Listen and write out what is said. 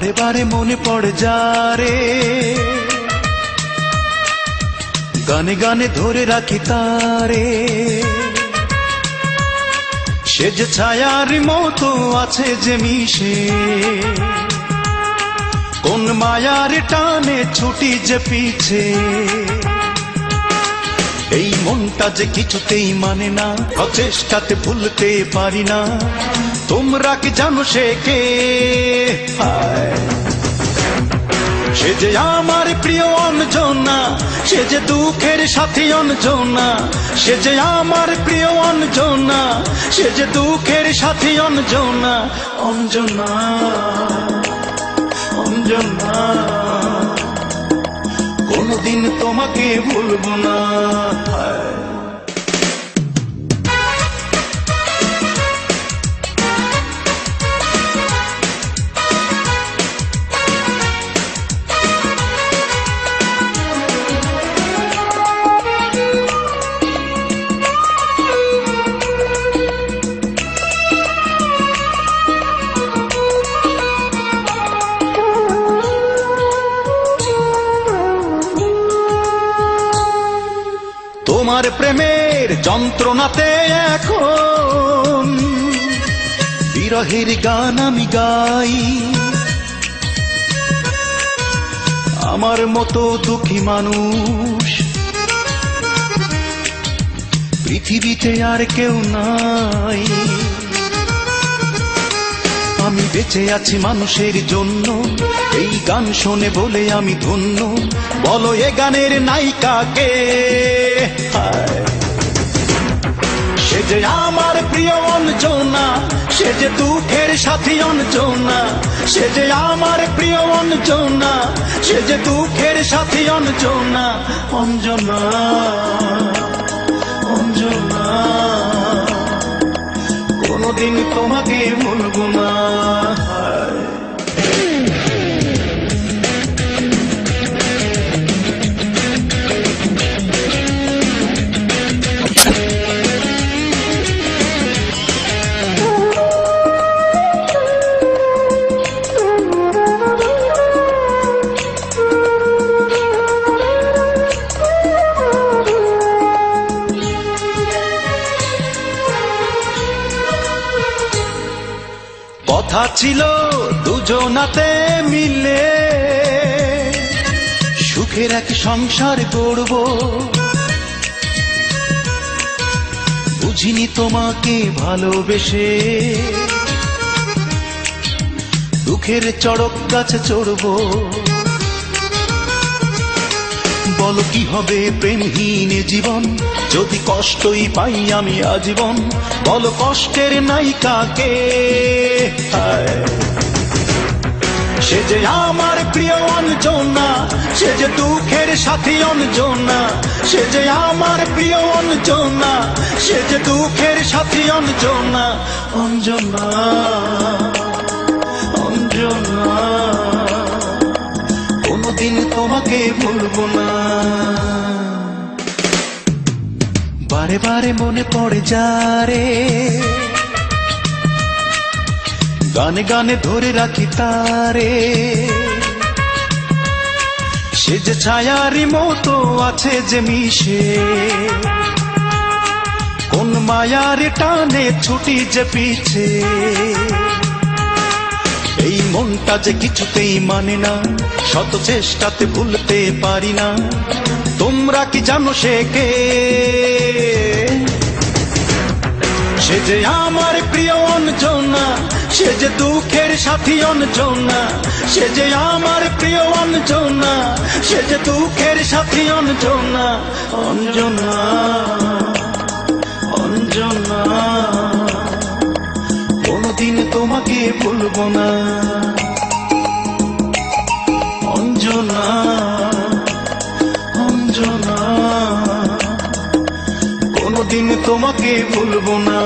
বারে বারে মনে পড়ে যারে, গানে গানে ধরে রাখি তারে। সে যে ছায়ার মতো আছে যে মিশে, কোন মায়ার টানে ছুটি যে পিছে। এই মনটা যে কিছুতেই মানে না, প্রচেষ্টাতে ভুলতে পারি না। তোমরা কি জানো সে কে? সে যে আমার প্রিয় অঞ্জনা, সে যে দুঃখের সাথী অঞ্জনা। সে যে আমার প্রিয় অঞ্জনা, সে যে দুঃখের সাথী অঞ্জনা। অঞ্জনা, অঞ্জনা, কোনদিন তোমাকে ভুলবো না। তোমার প্রেমের যন্ত্রণাতে এখন বিরহের গান আমি গাই। আমার মতো দুঃখী মানুষ পৃথিবীতে আর কেউ নাই। আমি বেঁচে আছি মানুষের জন্য, এই গান শোনে বলে আমি ধন্য। বলো এ গানের নায়িকা কে? সে যে আমার প্রিয় অঞ্জনা, সে যে দুঃখের সাথী অঞ্জনা। সে যে আমার প্রিয় অঞ্জনা, সে যে দুঃখের সাথী অঞ্জনা। অঞ্জনা, অঞ্জনা, কোনদিন তোমাকে ভুলবো না। কথা ছিল দুজনাতে মিলে সুখের এক সংসার গড়ব। বুঝিনি তোমাকে ভালোবেসে দুঃখের চড়ক গাছে চড়ব। বলো কি হবে প্রেমহীন জীবন, যদি কষ্টই পাই আমি আজীবন। বলো কষ্টের নায়িকা কে? সে যে আমার প্রিয় অঞ্জনা, সে যে দুঃখের সাথী অঞ্জনা। সে যে আমার প্রিয় অঞ্জনা, সে যে দুঃখের সাথী অঞ্জনা। অঞ্জনা, অঞ্জনা, কোনদিন তোমাকে ভুলবো না। বারে বারে মনে পড়ে যারে, গানে গানে ধরে রাখি তারে। সে যে ছায়ারি মতো আছে যে মিশে, কোন মায়ার টানে ছুটি যে পিছে। এই মনটা যে কিছুতেই মানে না, শত চেষ্টাতে ভুলতে পারি না। তোমরা কি জানো সে কে? সে যে আমার প্রিয় অঞ্জনা, সে যে দুঃখের সাথী অঞ্জনা। সে যে আমার প্রিয় অঞ্জনা, সে যে দুঃখের সাথী অঞ্জনা। অঞ্জনা, অঞ্জনা, কোনদিন তোমাকে ভুলবো না। অঞ্জনা, অঞ্জনা, কোনদিন তোমাকে ভুলবো না।